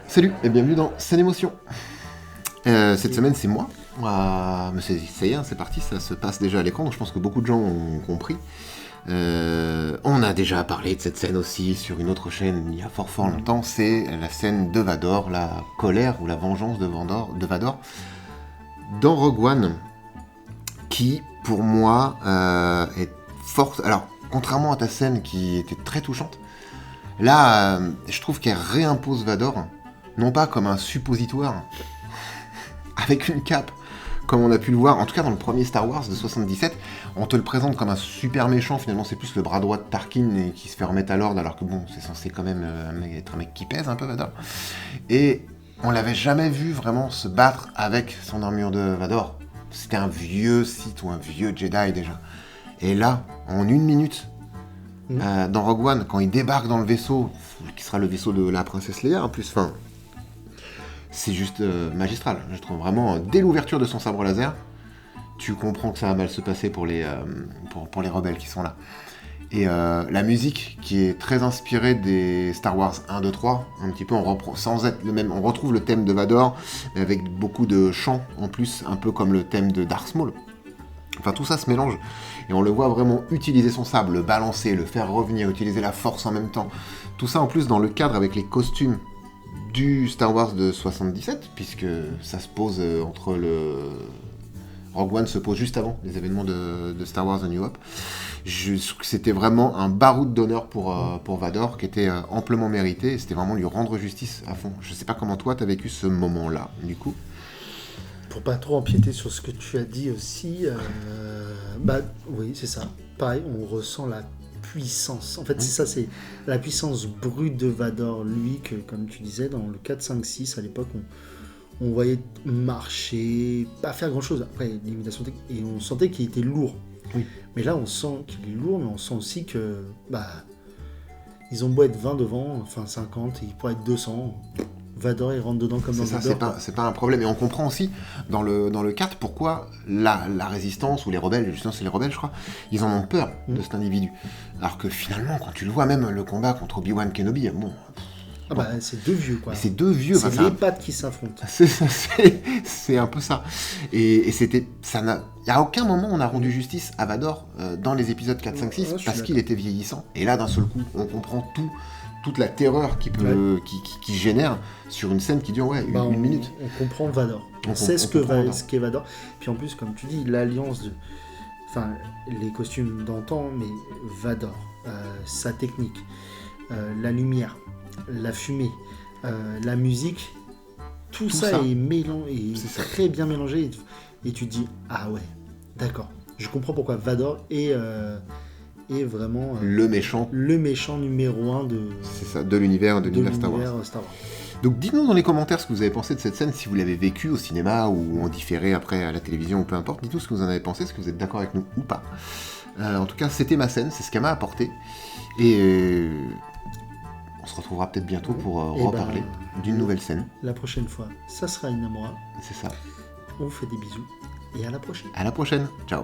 Salut et bienvenue dans Scène Émotion. Cette semaine, c'est moi. Mais ça y est, c'est parti, ça se passe déjà à l'écran, donc je pense que beaucoup de gens ont compris. On a déjà parlé de cette scène aussi sur une autre chaîne il y a fort longtemps, c'est la scène de Vador, la colère ou la vengeance de Vador dans Rogue One, qui pour moi est forte. Alors, contrairement à ta scène qui était très touchante, là, je trouve qu'elle réimpose Vador, non pas comme un suppositoire, avec une cape, comme on a pu le voir, en tout cas dans le premier Star Wars de 77, on te le présente comme un super méchant, finalement c'est plus le bras droit de Tarkin et qui se fait remettre à l'ordre, alors que bon, c'est censé quand même être un mec qui pèse un peu, Vador. Et on l'avait jamais vu vraiment se battre avec son armure de Vador. C'était un vieux Sith ou un vieux Jedi déjà. Et là, en une minute, dans Rogue One, quand il débarque dans le vaisseau, qui sera le vaisseau de la princesse Leia en plus, enfin, c'est juste magistral. Je trouve vraiment, dès l'ouverture de son sabre laser, tu comprends que ça va mal se passer pour les rebelles qui sont là. Et la musique, qui est très inspirée des Star Wars 1, 2, 3, un petit peu, sans être le même, on retrouve le thème de Vador, mais avec beaucoup de chants en plus, un peu comme le thème de Darth Maul. Enfin, tout ça se mélange, et on le voit vraiment utiliser son sabre, le balancer, le faire revenir, utiliser la force en même temps. Tout ça en plus dans le cadre avec les costumes du Star Wars de 77, puisque ça se pose entre le... Rogue One se pose juste avant les événements de Star Wars A New Hope. C'était vraiment un baroud d'honneur pour Vador, qui était amplement mérité, et c'était vraiment lui rendre justice à fond. Je sais pas comment toi t'as vécu ce moment-là, du coup. Pour pas trop empiéter sur ce que tu as dit aussi, oui, c'est ça. Pareil, on ressent la puissance. En fait, c'est ça, c'est la puissance brute de Vador, lui, que, comme tu disais, dans le 4, 5, 6, à l'époque, on voyait marcher, pas faire grand-chose. Après, l'imitation technique, et on sentait qu'il était lourd. Oui. Mais là, on sent qu'il est lourd, mais on sent aussi que, ils ont beau être 20 devant, enfin 50, il pourrait être 200... Vador, il rentre dedans comme dans le beurre. C'est pas un problème. Et on comprend aussi, dans le 4, pourquoi la résistance, ou les rebelles, justement c'est les rebelles je crois, ils en ont peur de cet individu. Alors que finalement, quand tu le vois, même le combat contre Obi-Wan Kenobi, bon... c'est deux vieux, quoi. C'est deux vieux. C'est les pattes qui s'affrontent. C'est un peu ça. Et c'était... Il n'y a aucun moment où on a rendu justice à Vador dans les épisodes 4, 5, 6, parce qu'il était vieillissant. Et là, d'un seul coup, on comprend toute la terreur qui génère sur une scène qui dure une minute. On comprend Vador. On sait ce qu'est Vador. Puis en plus, comme tu dis, l'alliance de... Enfin, les costumes d'antan, mais Vador, sa technique, la lumière, la fumée, la musique, tout ça est très bien mélangé. Et tu te dis, ah ouais, d'accord. Je comprends pourquoi Vador est vraiment le méchant numéro 1 de l'univers Star Wars. Wars. Donc dites-nous dans les commentaires ce que vous avez pensé de cette scène, si vous l'avez vécue au cinéma ou en différé après à la télévision ou peu importe. Dites-nous ce que vous en avez pensé, est-ce que vous êtes d'accord avec nous ou pas. En tout cas, c'était ma scène, c'est ce qu'elle m'a apporté. Et on se retrouvera peut-être bientôt pour reparler d'une nouvelle scène. La prochaine fois, ça sera une Namora. C'est ça. On vous fait des bisous et à la prochaine. À la prochaine. Ciao.